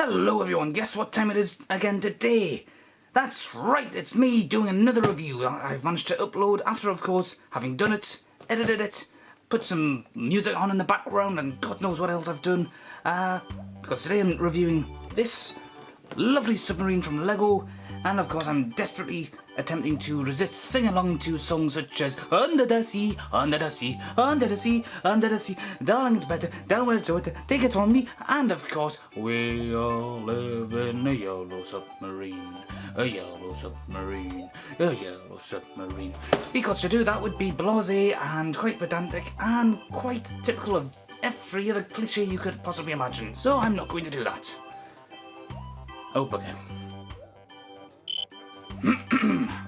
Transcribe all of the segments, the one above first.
Hello everyone, guess what time it is again today? That's right, it's me doing another review. I've managed to upload after, of course, having done it, edited it, put some music on in the background and God knows what else I've done. Because today I'm reviewing this lovely submarine from Lego, and of course I'm desperately attempting to resist singing along to songs such as Under the Sea, Under the Sea, Under the Sea, Under the Sea, Darling it's better, down where it's over, take it from me, and of course we all live in a yellow submarine, a yellow submarine, a yellow submarine. Because to do that would be blasé and quite pedantic and quite typical of every other cliche you could possibly imagine, so I'm not going to do that. Oh bugger.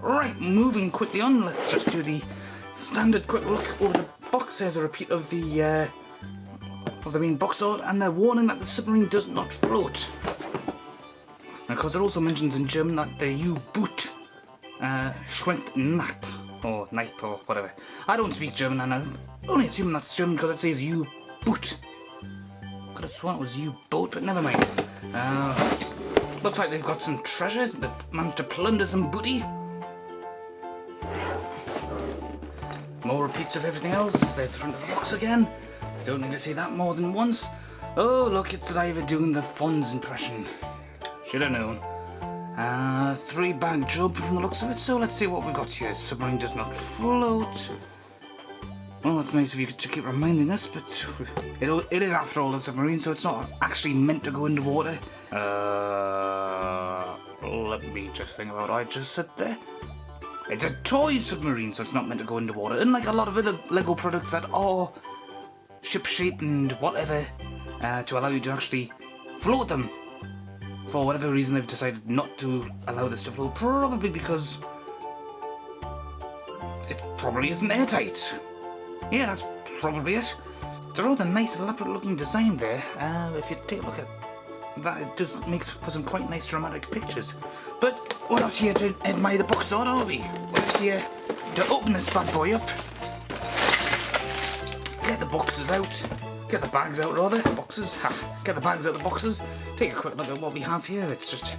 Right, moving quickly on, let's just do the standard quick look over the box. There's a repeat of the main box art and the warning that the submarine does not float. And of course it also mentions in German that the U-boot schwenkt nicht, or nicht or whatever. I don't speak German and I'm only assuming that's German because it says U-boot. Could have sworn it was U-boat, but never mind. Looks like they've got some treasures. They've managed to plunder some booty. More repeats of everything else. There's the front of the box again. Don't need to see that more than once. Oh, look, it's Diver doing the Fonz impression. Should have known. 3-bag job from the looks of it. So let's see what we got here. Submarine does not float. Well, that's nice of you to keep reminding us, but it is after all a submarine, so it's not actually meant to go underwater. Let me just think about what I just said there. It's a toy submarine, so it's not meant to go underwater. Unlike a lot of other Lego products that are ship-shaped and whatever, to allow you to actually float them. For whatever reason, they've decided not to allow this to float, probably because it probably isn't airtight. Yeah, that's probably it. It's a rather nice, elaborate-looking design there. If you take a look at that, it does make for some quite nice dramatic pictures. But we're not here to admire the box art, are we? We're here to open this bad boy up, get the boxes out, get the bags out rather, boxes, get the bags out of the boxes, take a quick look at what we have here. It's just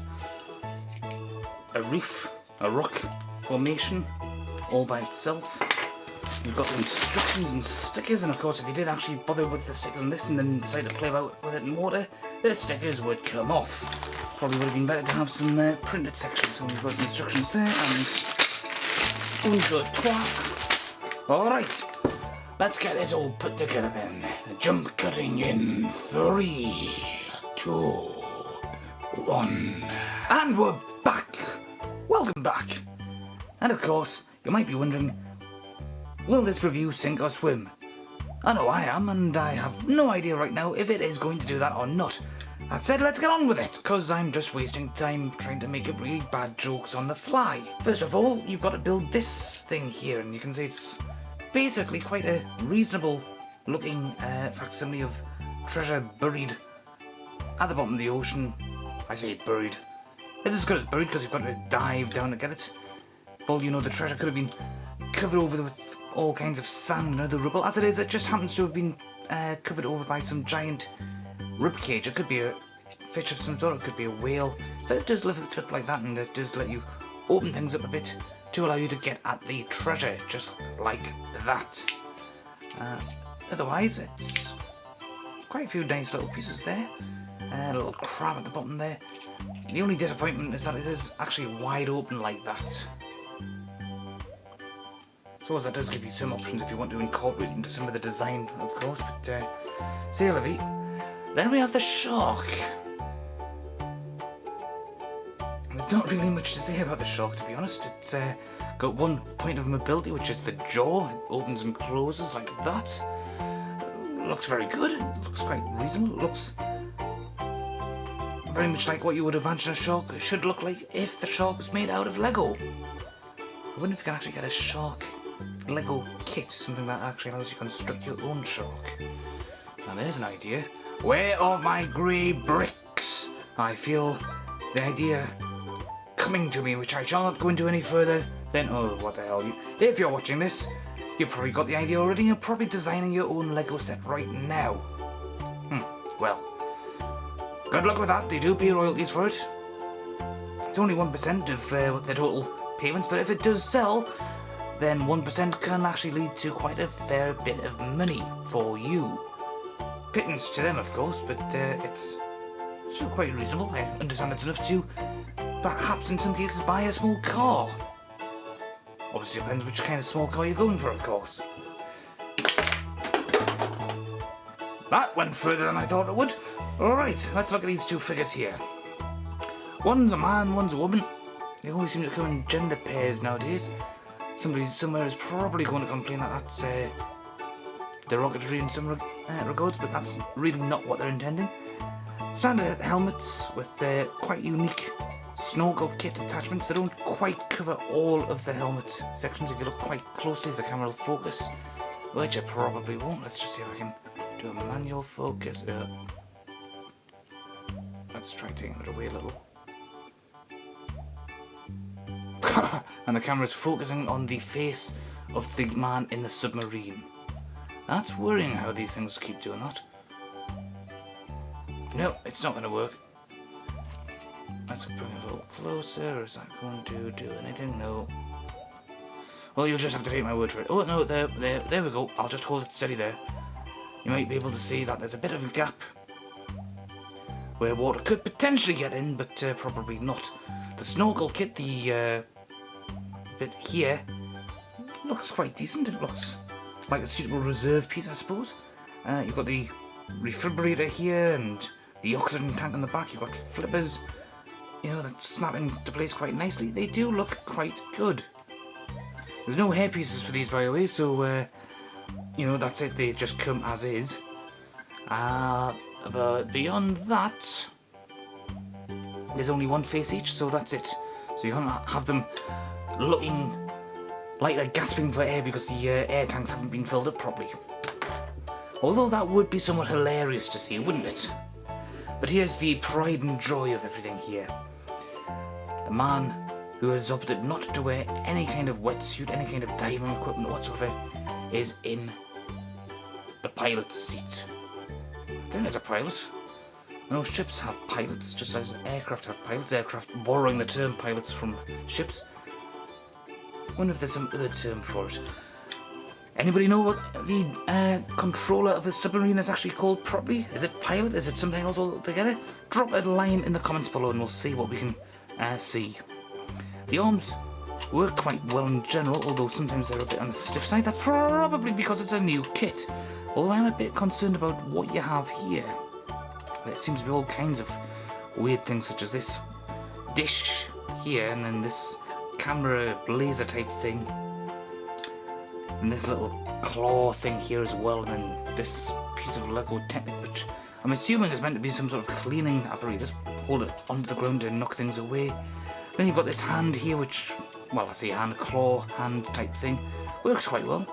a reef, a rock formation, all by itself. We've got the instructions and stickers, and of course if you did actually bother with the stickers on this and then decide to play about with it in water, the stickers would come off. Probably would have been better to have some printed sections. So we've got the instructions there, and un, deux, trois. Alright, let's get it all put together then. Jump cutting in 3, 2, 1. And we're back! Welcome back! And of course, you might be wondering, will this review sink or swim? I know I am, and I have no idea right now if it is going to do that or not. That said, let's get on with it, because I'm just wasting time trying to make up really bad jokes on the fly. First of all, you've got to build this thing here, and you can see it's basically quite a reasonable looking facsimile of treasure buried at the bottom of the ocean. I say buried. It's as good as buried because you've got to dive down to get it. For all you know, the treasure could have been covered over with all kinds of sand and other rubble. As it is, it just happens to have been covered over by some giant ribcage. It could be a fish of some sort, it could be a whale, but it does lift it up like that, and it does let you open things up a bit to allow you to get at the treasure, just like that. Otherwise, it's quite a few nice little pieces there. A little crab at the bottom there. The only disappointment is that it is actually wide open like that. So that does give you some options if you want to incorporate into some of the design, of course, but c'est la vie. Then we have the shark. There's not really much to say about the shark, to be honest. It's got one point of mobility, which is the jaw. It opens and closes like that. Looks very good. It looks quite reasonable. It looks very much like what you would imagine a shark should look like if the shark was made out of Lego. I wonder if you can actually get a shark Lego kit, something that actually allows you to construct your own shark. Now there's an idea. Where are my grey bricks? I feel the idea coming to me, which I shall not go into any further than, oh, what the hell. If you're watching this, you've probably got the idea already. You're probably designing your own Lego set right now. Well, Good luck with that. They do pay royalties for it. It's only 1% of the total payments, but if it does sell, then 1% can actually lead to quite a fair bit of money for you. Pittance to them, of course, but it's still quite reasonable. I understand it's enough to, perhaps in some cases, buy a small car. Obviously depends which kind of small car you're going for, of course. That went further than I thought it would. Alright, let's look at these two figures here. One's a man, one's a woman. They always seem to come in gender pairs nowadays. Somebody somewhere is probably going to complain that that's derogatory in some regards, but that's really not what they're intending. Standard helmets with quite unique snorkel kit attachments. They don't quite cover all of the helmet sections if you look quite closely, if the camera will focus, which it probably won't. Let's just see if I can do a manual focus. Let's try taking it away a little. And the camera's focusing on the face of the man in the submarine. That's worrying how these things keep doing that. No, it's not going to work. Let's bring it a little closer. Is that going to do anything? No. Well, you'll just have to take my word for it. Oh, no, there we go. I'll just hold it steady there. You might be able to see that there's a bit of a gap where water could potentially get in, but probably not. The snorkel kit, the bit here, looks quite decent. It looks like a suitable reserve piece, I suppose. You've got the refibrillator here and the oxygen tank on the back. You've got flippers, you know, that snap into place quite nicely. They do look quite good. There's no hair pieces for these, by the way, so you know, that's it. They just come as is. But beyond that, there's only one face each, so that's it. So you can't have them looking like they're gasping for air because the air tanks haven't been filled up properly. Although that would be somewhat hilarious to see, wouldn't it? But here's the pride and joy of everything here. The man who has opted not to wear any kind of wetsuit, any kind of diving equipment whatsoever, is in the pilot's seat. I think there's a pilot. No, ships have pilots, just as aircraft have pilots. Aircraft borrowing the term pilots from ships. I wonder if there's some other term for it. Anybody know what the controller of a submarine is actually called properly? Is it pilot? Is it something else altogether? Drop a line in the comments below and we'll see what we can see. The arms work quite well in general, although sometimes they're a bit on the stiff side. That's probably because it's a new kit. Although I'm a bit concerned about what you have here. There seems to be all kinds of weird things, such as this dish here, and then this camera laser type thing, and this little claw thing here as well, and then this piece of Lego Technic, which I'm assuming is meant to be some sort of cleaning apparatus. Hold it onto the ground and knock things away. Then you've got this hand here, which, well, I say hand, claw, hand type thing. Works quite well.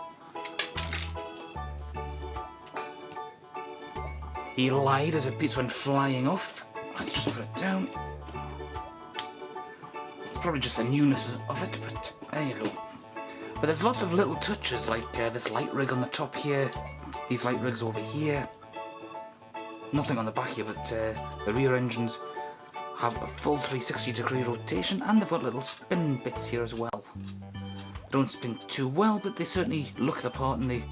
He lied as a piece went flying off. Let's just put it down. It's probably just the newness of it, but there you go. But there's lots of little touches, like this light rig on the top here, these light rigs over here. Nothing on the back here, but the rear engines have a full 360-degree rotation, and they've got little spin bits here as well. They don't spin too well, but they certainly look the part, and they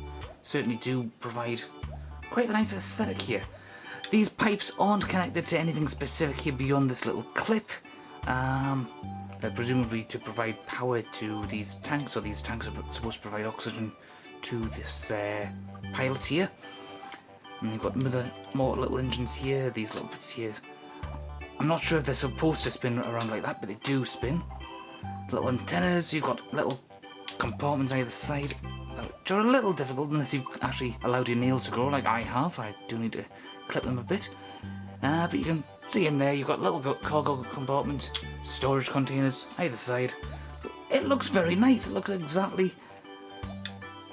certainly do provide quite a nice aesthetic here. These pipes aren't connected to anything specific here beyond this little clip. Presumably to provide power to these tanks, or these tanks are supposed to provide oxygen to this pilot here. And you've got more little engines here, these little bits here. I'm not sure if they're supposed to spin around like that, but they do spin. Little antennas, you've got little compartments either side, which are a little difficult unless you've actually allowed your nails to grow like I have. I do need to clip them a bit. But you can see in there you've got little cargo compartments, storage containers either side. It looks very nice. It looks exactly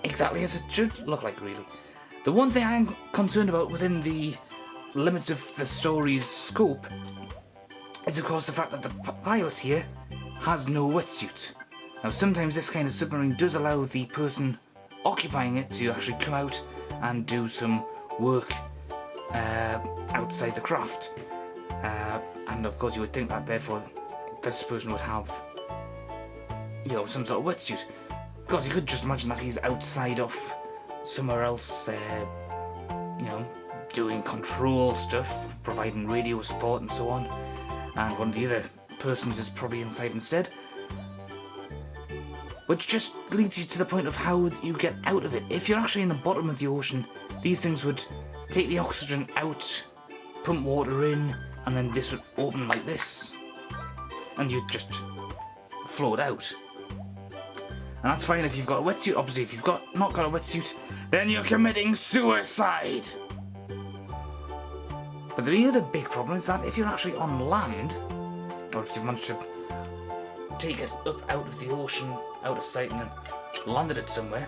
as it should look like, really. The one thing I'm concerned about within the limits of the story's scope is, of course, the fact that the pilot here has no wetsuit. Now, sometimes this kind of submarine does allow the person occupying it to actually come out and do some work outside the craft. And of course you would think that therefore this person would have, you know, some sort of wetsuit. Of course you could just imagine that he's outside off somewhere else, you know, doing control stuff, providing radio support and so on, and one of the other persons is probably inside instead. Which just leads you to the point of how you get out of it. If you're actually in the bottom of the ocean, these things would take the oxygen out, pump water in, and then this would open like this. And you'd just float out. And that's fine if you've got a wetsuit. Obviously, if you've not got a wetsuit, then you're committing suicide. But the other big problem is that if you're actually on land, or if you've managed to take it up out of the ocean, out of sight, and then landed it somewhere,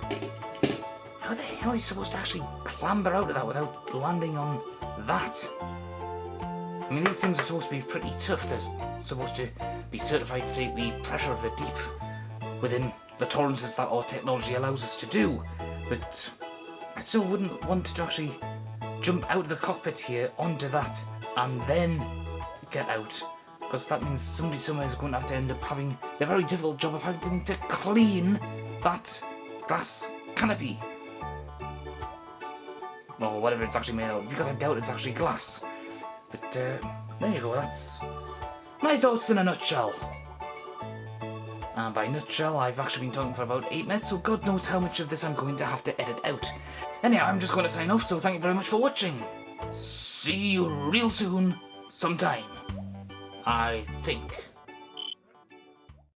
how the hell are you supposed to actually clamber out of that without landing on that? I mean, these things are supposed to be pretty tough. They're supposed to be certified to take the pressure of the deep within the tolerances that our technology allows us to do. But I still wouldn't want to actually jump out of the cockpit here onto that and then get out, because that means somebody somewhere is going to have to end up having the very difficult job of having to clean that glass canopy, or whatever it's actually made of, because I doubt it's actually glass. But there you go, that's my thoughts in a nutshell. And by nutshell, I've actually been talking for about 8 minutes, so God knows how much of this I'm going to have to edit out. Anyhow, I'm just going to sign off, so thank you very much for watching. See you real soon, sometime, I think.